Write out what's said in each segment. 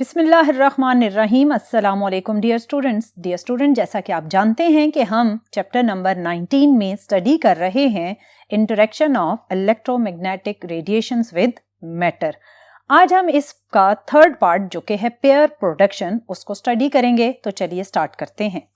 बिस्मिल्लाहिर्रहमानिर्रहीम। अस्सलाम वालेकुम डियर स्टूडेंट, जैसा कि आप जानते हैं कि हम चैप्टर नंबर 19 में स्टडी कर रहे हैं interaction of electromagnetic radiations with matter. आज हम इसका थर्ड पार्ट जो कि है पेयर प्रोडक्शन उसको स्टडी करेंगे। तो चलिए स्टार्ट करते हैं।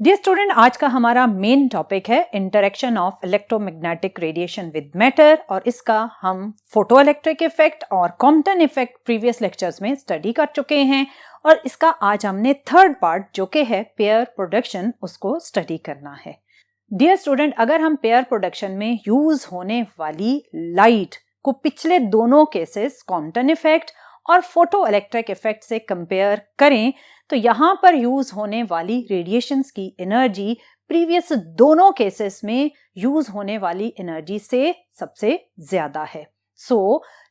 डियर स्टूडेंट, आज का हमारा मेन टॉपिक है interaction of electromagnetic radiation with matter, और इसका हम फोटो इलेक्ट्रिक इफेक्ट और कॉम्पटन इफेक्ट प्रीवियस लेक्चर्स में स्टडी कर चुके हैं, और इसका आज हमने थर्ड पार्ट जो कि है पेयर प्रोडक्शन उसको स्टडी करना है। डियर स्टूडेंट, अगर हम पेयर प्रोडक्शन में यूज होने वाली लाइट को पिछले दोनों केसेस कॉम्पटन इफेक्ट और फोटो इलेक्ट्रिक इफेक्ट से कंपेयर करें तो यहां पर यूज होने वाली रेडिएशंस की एनर्जी प्रीवियस दोनों केसेस में यूज होने वाली एनर्जी से सबसे ज्यादा है।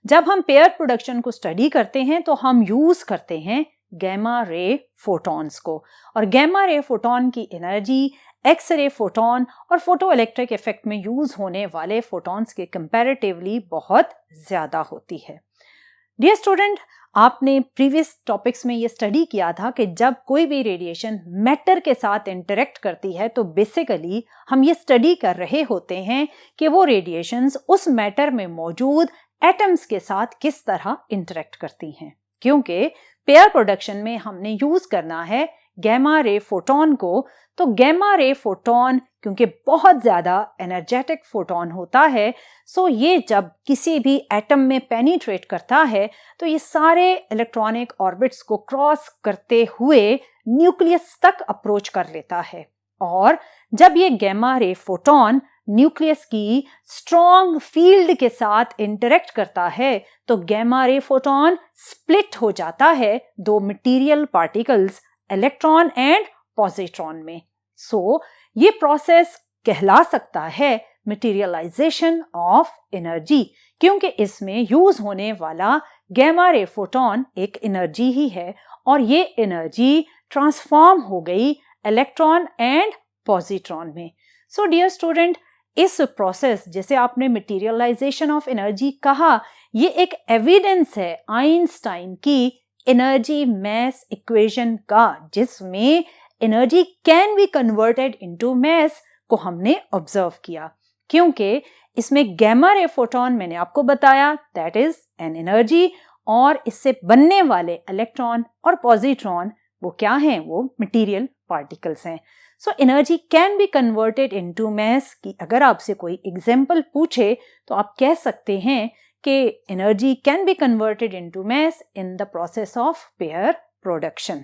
जब हम पेयर प्रोडक्शन को स्टडी करते हैं तो हम यूज करते हैं गैमा रे फोटॉन्स को, और गैमा रे फोटॉन की एनर्जी एक्स रे फोटॉन और फोटो इलेक्ट्रिक इफेक्ट में यूज होने वाले फोटॉन्स के कंपैरेटिवली बहुत ज्यादा होती है। डियर स्टूडेंट, आपने प्रीवियस टॉपिक्स में ये स्टडी किया था कि जब कोई भी रेडिएशन मैटर के साथ इंटरेक्ट करती है तो बेसिकली हम ये स्टडी कर रहे होते हैं कि वो रेडिएशंस उस मैटर में मौजूद एटम्स के साथ किस तरह इंटरेक्ट करती हैं। क्योंकि पेयर प्रोडक्शन में हमने यूज करना है गैमा रे फोटॉन को, तो गैमा रे फोटॉन क्योंकि बहुत ज्यादा एनर्जेटिक फोटॉन होता है, ये जब किसी भी एटम में पेनिट्रेट करता है तो ये सारे इलेक्ट्रॉनिक ऑर्बिट्स को क्रॉस करते हुए न्यूक्लियस तक अप्रोच कर लेता है, और जब ये गैमा रे फोटॉन न्यूक्लियस की स्ट्रॉन्ग फील्ड के साथ इंटरेक्ट करता है तो गैमा रे फोटॉन स्प्लिट हो जाता है दो material particles electron and positron में। ये प्रोसेस कहला सकता है मटेरियलाइजेशन ऑफ एनर्जी, क्योंकि इसमें यूज होने वाला गैमा रे फोटॉन एक एनर्जी ही है, और ये एनर्जी ट्रांसफॉर्म हो गई इलेक्ट्रॉन एंड पॉजिट्रॉन में। डियर स्टूडेंट, इस प्रोसेस जिसे आपने मटेरियलाइजेशन ऑफ एनर्जी कहा, ये एक एविडेंस है आइंस्टाइन की एनर्जी मैस इक्वेशन का, जिसमें energy can be converted into mass को हमने ऑब्जर्व किया। क्योंकि इसमें गैमा रे फोटॉन मैंने आपको बताया दैट इज एन एनर्जी, और इससे बनने वाले इलेक्ट्रॉन और पॉजिट्रॉन वो क्या हैं, वो मटेरियल पार्टिकल्स हैं। Energy can be converted into mass की अगर आपसे कोई एग्जांपल पूछे तो आप कह सकते हैं कि energy can be converted into mass in the process of pair production.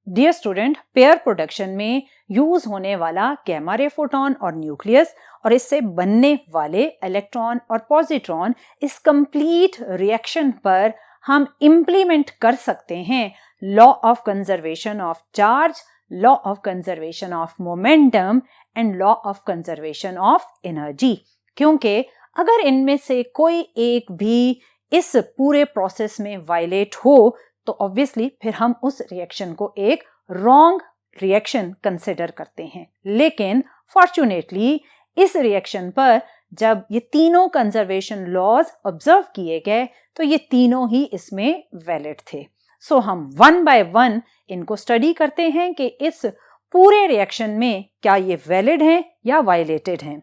Dear student, pair production में यूज होने वाला गैमा रे फोटॉन और न्यूक्लियस और इससे बनने वाले इलेक्ट्रॉन और पॉजिट्रॉन, इस कंप्लीट रिएक्शन पर हम इंप्लीमेंट कर सकते हैं law of conservation of charge, law of conservation of momentum and law of conservation of energy. क्योंकि अगर इनमें से कोई एक भी इस पूरे प्रोसेस में वायलेट हो तो ऑब्वियसली फिर हम उस रिएक्शन को एक रॉन्ग रिएक्शन कंसिडर करते हैं। लेकिन फॉर्चुनेटली इस रिएक्शन पर जब ये तीनों कंजर्वेशन लॉज ऑब्जर्व किए गए तो ये तीनों ही इसमें वैलिड थे। हम वन बाय वन इनको स्टडी करते हैं कि इस पूरे रिएक्शन में क्या ये वैलिड हैं या वायलेटेड हैं।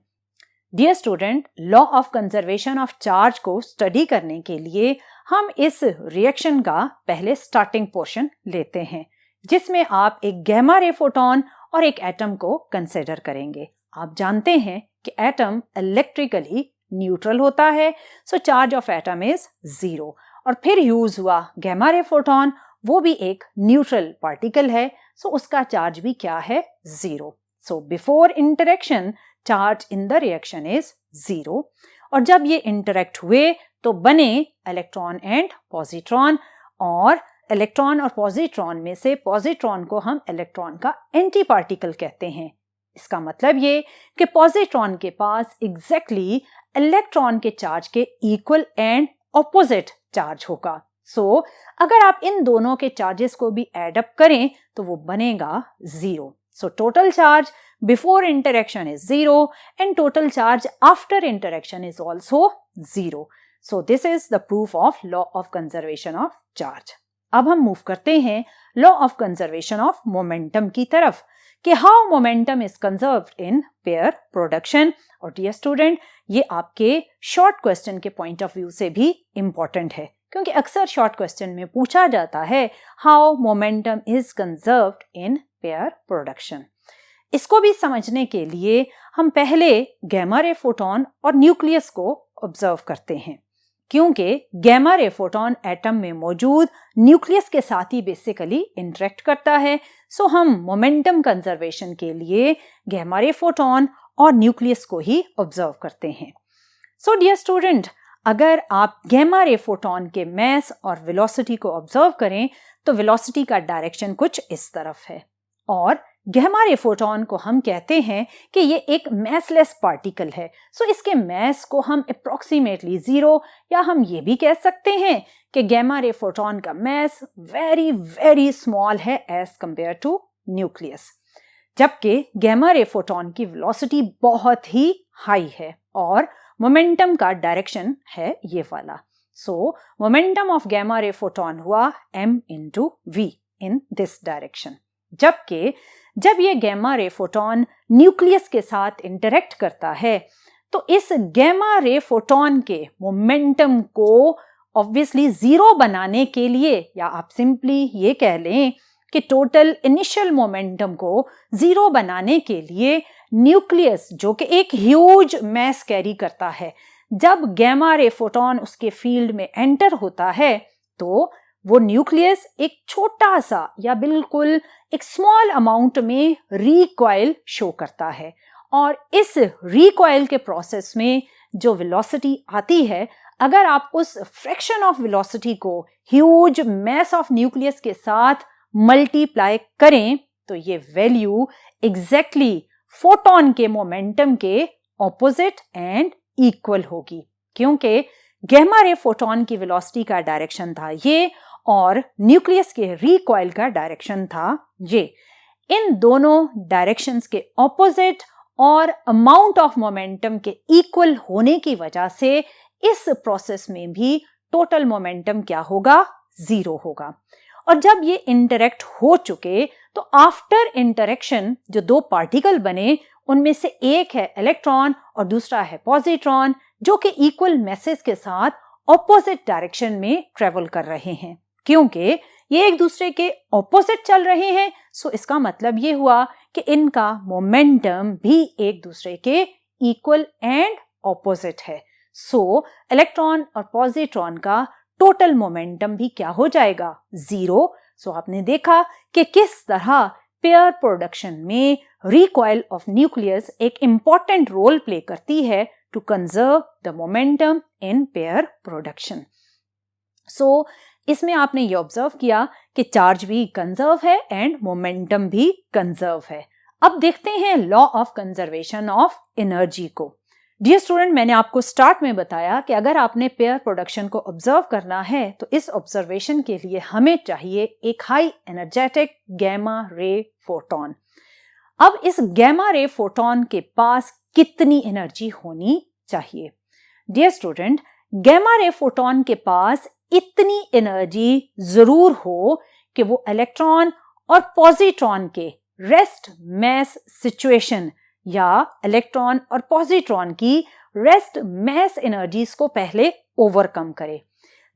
Dear student, law of conservation of charge को स्टडी करने के लिए हम इस रिएक्शन का पहले स्टार्टिंग पोर्शन लेते हैं, जिसमें आप एक गैमा रे फोटॉन और एक एटम को कंसिडर करेंगे। आप जानते हैं कि एटम इलेक्ट्रिकली न्यूट्रल होता है, चार्ज ऑफ एटम इज 0, और फिर यूज हुआ गैमा रे फोटॉन, वो भी एक न्यूट्रल पार्टिकल है, उसका चार्ज भी क्या है, 0। Before interaction charge in the reaction is 0, और जब ये इंटरेक्ट हुए तो बने इलेक्ट्रॉन एंड पॉजिट्रॉन, और इलेक्ट्रॉन और पॉजिट्रॉन में से पॉजिट्रॉन को हम इलेक्ट्रॉन का एंटी पार्टिकल कहते हैं। इसका मतलब ये कि पॉजिट्रॉन के पास एग्जैक्टली इलेक्ट्रॉन के चार्ज के इक्वल एंड ऑपोजिट चार्ज होगा। अगर आप इन दोनों के चार्जेस को भी एड अप करें तो वो बनेगा 0। So total charge before interaction is 0 and total charge after interaction is also 0. So this is the proof of law of conservation of charge. अब हम मूव करते हैं law of conservation of momentum की तरफ कि how momentum is conserved in pair production. और dear student, ये आपके short question के point of view से भी important है क्योंकि अक्सर शॉर्ट क्वेश्चन में पूछा जाता है how momentum is conserved in pair production. इसको भी समझने के लिए हम पहले गैमा रे फोटोन और न्यूक्लियस को ऑब्जर्व करते हैं क्योंकि गैमा रे फोटोन एटम में मौजूद न्यूक्लियस के साथ ही बेसिकली इंटरेक्ट करता है। सो हम मोमेंटम कंजर्वेशन के लिए गैमा रे फोटोन और न्यूक्लियस को ही ऑब्जर्व करते हैं। सो डियर स्टूडेंट, अगर आप गैमा रे फोटोन के मैस और वेलोसिटी को ऑब्जर्व करें तो वेलोसिटी का डायरेक्शन कुछ इस तरफ है और गैमा रे फोटोन को हम कहते हैं कि ये एक मैसलेस पार्टिकल है। सो इसके मैस को हम अप्रोक्सीमेटली 0 या हम ये भी कह सकते हैं कि गैमा रे फोटोन का मैस वेरी वेरी स्मॉल है एज कंपेयर टू न्यूक्लियस, जबकि गैमा रे फोटोन की वेलोसिटी बहुत ही हाई है और मोमेंटम का डायरेक्शन है ये वाला। So momentum of gamma ray photon हुआ m into v in this direction, जबकि जब ये गैमा रे फोटोन न्यूक्लियस के साथ इंटरेक्ट करता है तो इस गैमा रे फोटोन के मोमेंटम को ऑब्वियसली 0 बनाने के लिए, या आप सिंपली ये कह लें कि टोटल इनिशियल मोमेंटम को 0 बनाने के लिए न्यूक्लियस जो कि एक ह्यूज मैस कैरी करता है, जब गैमा रे फोटोन उसके फील्ड में एंटर होता है तो वो न्यूक्लियस एक छोटा सा या बिल्कुल एक स्मॉल अमाउंट में रिकॉइल शो करता है और इस रिकॉइल के प्रोसेस में जो वेलोसिटी आती है, अगर आप उस फ्रैक्शन ऑफ वेलोसिटी को ह्यूज मैस ऑफ न्यूक्लियस के साथ मल्टीप्लाई करें तो ये वैल्यू एग्जैक्टली फोटोन के मोमेंटम के ऑपोजिट एंड इक्वल होगी, क्योंकि गैमा रे फोटोन की वेलोसिटी का डायरेक्शन था ये और न्यूक्लियस के रिकॉइल का डायरेक्शन था ये। इन दोनों डायरेक्शंस के ऑपोजिट और अमाउंट ऑफ मोमेंटम के इक्वल होने की वजह से इस प्रोसेस में भी टोटल मोमेंटम क्या होगा, 0 होगा। और जब ये इंटरेक्ट हो चुके तो आफ्टर इंटरेक्शन जो दो पार्टिकल बने उनमें से एक है इलेक्ट्रॉन और दूसरा है पॉजिट्रॉन, जो कि इक्वल मैसेज के साथ ऑपोजिट डायरेक्शन में ट्रेवल कर रहे हैं। क्योंकि ये एक दूसरे के ऑपोजिट चल रहे हैं, सो इसका मतलब ये हुआ कि इनका मोमेंटम भी एक दूसरे के इक्वल एंड ऑपोजिट है। सो इलेक्ट्रॉन और पॉजिट्रॉन का टोटल मोमेंटम भी क्या हो जाएगा, 0। सो आपने देखा कि किस तरह पेयर प्रोडक्शन में रिकॉइल ऑफ न्यूक्लियस एक इंपॉर्टेंट रोल प्ले करती है to conserve the momentum in pair production. So इसमें आपने ये ऑब्जर्व किया कि चार्ज भी कंजर्व है एंड मोमेंटम भी कंजर्व है। अब देखते हैं law of conservation of energy को। डियर स्टूडेंट, मैंने आपको स्टार्ट में बताया कि अगर आपने पेयर प्रोडक्शन को ऑब्जर्व करना है तो इस ऑब्जर्वेशन के लिए हमें चाहिए एक high energetic gamma ray photon. अब इस गैमा रे फोटोन के पास कितनी एनर्जी होनी चाहिए? Dear student, gamma ray photon के पास इतनी एनर्जी जरूर हो कि वो इलेक्ट्रॉन और पॉजिट्रॉन के रेस्ट मैस सिचुएशन या इलेक्ट्रॉन और पॉजिट्रॉन की रेस्ट मैस एनर्जीज को पहले ओवरकम करे।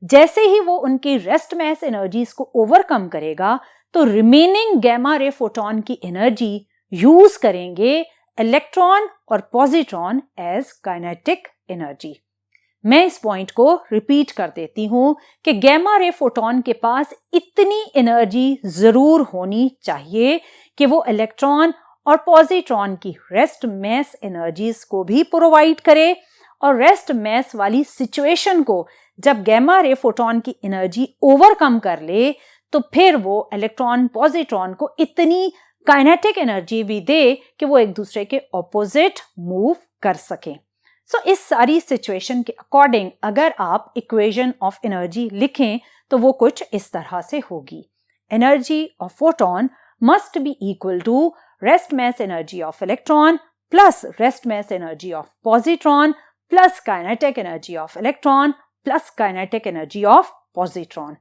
जैसे ही वो उनकी रेस्ट मैस एनर्जीज को ओवरकम करेगा तो रिमेनिंग गैमा रे फोटोन की एनर्जी यूज करेंगे इलेक्ट्रॉन और पॉजिट्रॉन एज काइनेटिक एनर्जी। मैं इस पॉइंट को रिपीट कर देती हूं कि गैमा रे फोटोन के पास इतनी एनर्जी जरूर होनी चाहिए कि वो इलेक्ट्रॉन और पॉजिट्रॉन की रेस्ट मैस एनर्जीज को भी प्रोवाइड करे और रेस्ट मैस वाली सिचुएशन को जब गैमा रे फोटोन की एनर्जी ओवरकम कर ले तो फिर वो इलेक्ट्रॉन पॉजिट्रॉन को इतनी काइनेटिक एनर्जी भी दे कि वो एक दूसरे के ऑपोजिट मूव कर सके। सो इस सारी सिचुएशन के अकॉर्डिंग अगर आप इक्वेशन ऑफ एनर्जी लिखें तो वो कुछ इस तरह से होगी। Energy of photon must be equal to rest mass energy of electron plus rest mass energy of positron plus kinetic energy of electron plus kinetic energy of positron.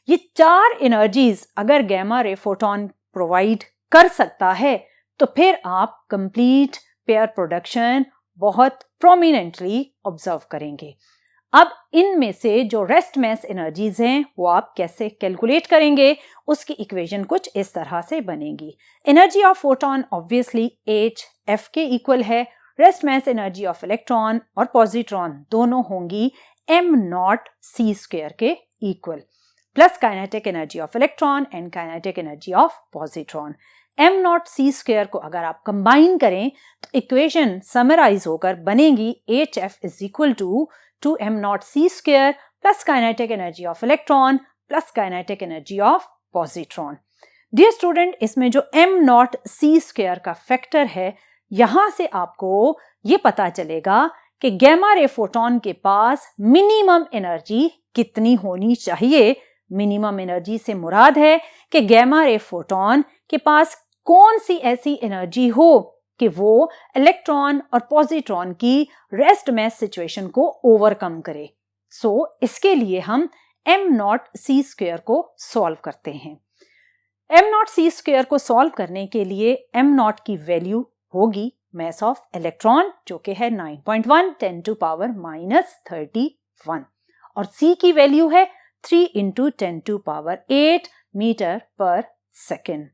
ये 4 energies अगर गैमा रे फोटोन प्रोवाइड कर सकता है तो फिर आप complete pair production बहुत prominently observe करेंगे। अब इनमें से जो रेस्ट मैस एनर्जीज हैं वो आप कैसे कैलकुलेट करेंगे, उसकी इक्वेशन कुछ इस तरह से बनेगी। Energy of photon obviously HF के इक्वल है, rest mass energy of electron और पॉजिट्रॉन दोनों होंगी m0c² के equal, plus kinetic energy of electron and kinetic energy of positron. m0c² को अगर आप कंबाइन करें तो इक्वेशन समराइज होकर बनेगी HF is equal to 2m0c² plus kinetic energy of electron plus kinetic energy of positron. Dear student, इसमें जो m0c² का फैक्टर है, यहां से आपको ये पता चलेगा कि गैमा रे फोटोन के पास मिनिमम एनर्जी कितनी होनी चाहिए। मिनिमम एनर्जी से मुराद है कि गैमा रे फोटोन के पास कौन सी ऐसी एनर्जी हो कि वो इलेक्ट्रॉन और पॉजिट्रॉन की रेस्ट मैस सिचुएशन को ओवरकम करे। इसके लिए हम m0c² को सॉल्व करते हैं। m0c² को सॉल्व करने के लिए m0 की वैल्यू होगी mass of electron जो कि है 9.1 10 to power -31 और c की वैल्यू है 3 into 10 to power 8 मीटर पर सेकेंड।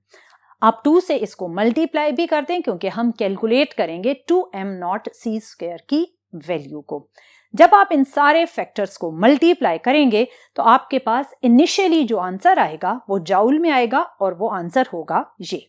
आप 2 से इसको मल्टीप्लाई भी करते हैं क्योंकि हम कैलकुलेट करेंगे 2m0c² की वैल्यू को। जब आप इन सारे फैक्टर्स को मल्टीप्लाई करेंगे तो आपके पास इनिशियली जो आंसर आएगा वो जाउल में आएगा और वो आंसर होगा ये।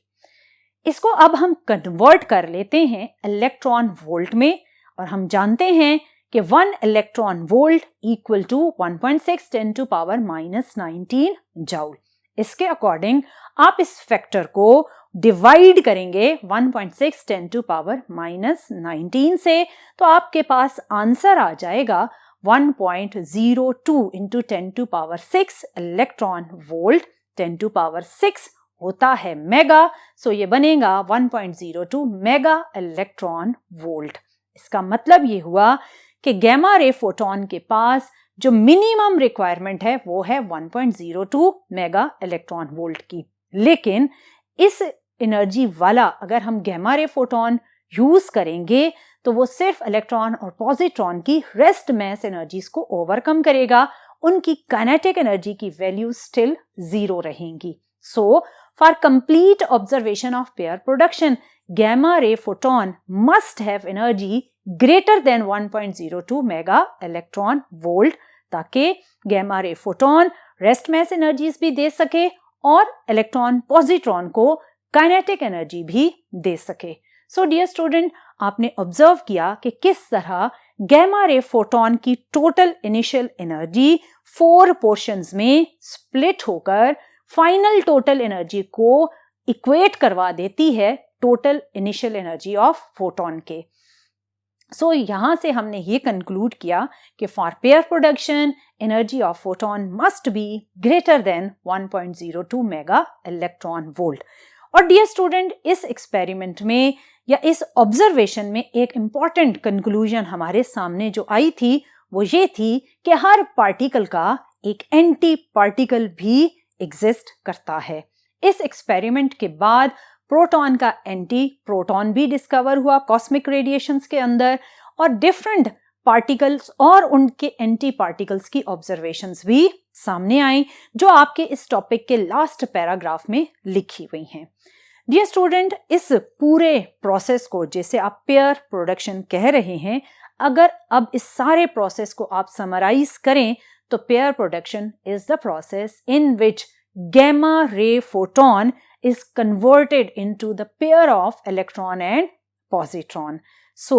इसको अब हम कन्वर्ट कर लेते हैं इलेक्ट्रॉन वोल्ट में और हम जानते हैं कि 1 electron volt equal to 1.6 10 to power -19 joule. इसके अकॉर्डिंग आप इस फैक्टर को डिवाइड करेंगे 1.6 10 to power -19 से, तो आपके पास आंसर आ जाएगा 1.02 into 10 to power 6 electron volt. 10 to power 6 होता है मेगा, सो ये बनेगा 1.02 मेगा इलेक्ट्रॉन वोल्ट। इसका मतलब ये हुआ कि गैमा रे फोटोन के पास जो मिनिमम रिक्वायरमेंट है वो है 1.02 मेगा इलेक्ट्रॉन वोल्ट की। लेकिन इस एनर्जी वाला अगर हम गैमा रे फोटोन यूज करेंगे तो वो सिर्फ इलेक्ट्रॉन और पॉजिट्रॉन की रेस्ट मैस एनर्जीज को ओवरकम करेगा, उनकी काइनेटिक एनर्जी की वैल्यू स्टिल 0 रहेंगी। So for complete observation of pair production gamma ray photon must have energy greater than 1.02 mega electron volt ताकि gamma ray photon rest mass energies भी दे सके और electron positron को kinetic energy भी दे सके। So dear student, आपने observe किया कि किस तरह गैमा रे फोटोन की टोटल इनिशियल एनर्जी 4 पोर्शंस में स्प्लिट होकर फाइनल टोटल एनर्जी को इक्वेट करवा देती है total initial energy of photon के। सो यहां से हमने ये कंक्लूड किया कि for pair production energy of photon must be greater than 1.02 mega electron volt. और डियर स्टूडेंट, इस एक्सपेरिमेंट में या इस ऑब्जर्वेशन में एक इंपॉर्टेंट कंक्लूजन हमारे सामने जो आई थी वो ये थी कि हर पार्टिकल का एक एंटी पार्टिकल भी एग्जिस्ट करता है। इस एक्सपेरिमेंट के बाद प्रोटॉन का एंटी प्रोटॉन भी डिस्कवर हुआ कॉस्मिक रेडिएशंस के अंदर और डिफरेंट पार्टिकल्स और उनके एंटी पार्टिकल्स की ऑब्जर्वेशंस भी सामने आई जो आपके इस टॉपिक के लास्ट पैराग्राफ में लिखी हुई हैं। डियर स्टूडेंट, इस पूरे प्रोसेस को जैसे आप पेयर प्रोडक्शन कह रहे हैं, अगर अब इस सारे प्रोसेस को आप समराइज करें तो pair production is the process in which gamma ray photon is converted into the pair of electron and positron. So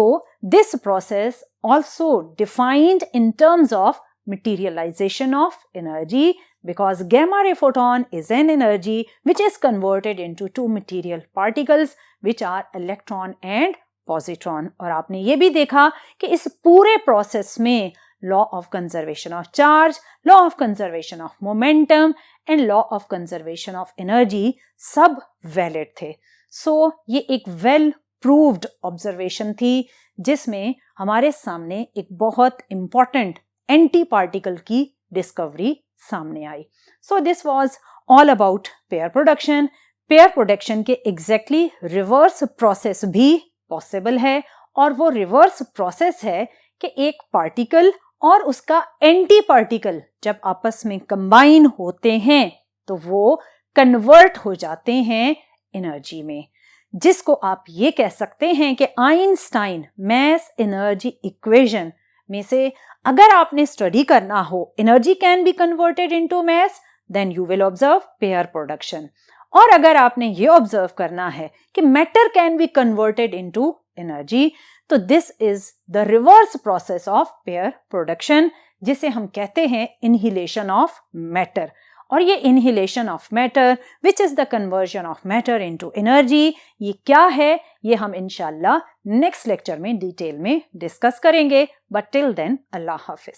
this process also defined in terms of materialization of energy because gamma ray photon is an energy which is converted into two material particles which are electron and positron. और आपने ये भी देखा कि इस पूरे process में law of conservation of charge, law of conservation of momentum and law of conservation of energy सब valid थे। सो ये एक वेल प्रूव्ड ऑब्जर्वेशन थी जिसमें हमारे सामने एक बहुत इंपॉर्टेंट एंटी पार्टिकल की डिस्कवरी सामने आई. So this was all about pair production. Pair production के एग्जैक्टली रिवर्स प्रोसेस भी पॉसिबल है और वो रिवर्स प्रोसेस है कि एक पार्टिकल और उसका एंटी पार्टिकल जब आपस में कंबाइन होते हैं तो वो कन्वर्ट हो जाते हैं एनर्जी में, जिसको आप ये कह सकते हैं कि आइंस्टाइन मैस एनर्जी इक्वेशन में से अगर आपने स्टडी करना हो energy can be converted into mass, then you will observe pair production. और अगर आपने ये ऑब्जर्व करना है कि matter can be converted into energy, तो this is the reverse process of pair production, जिसे हम कहते हैं इनहिलेशन ऑफ मैटर. और ये annihilation of matter which is the conversion of matter into energy, ये क्या है ये हम इंशाल्लाह नेक्स्ट लेक्चर में डिटेल में डिस्कस करेंगे. बट टिल देन अल्लाह हाफिज.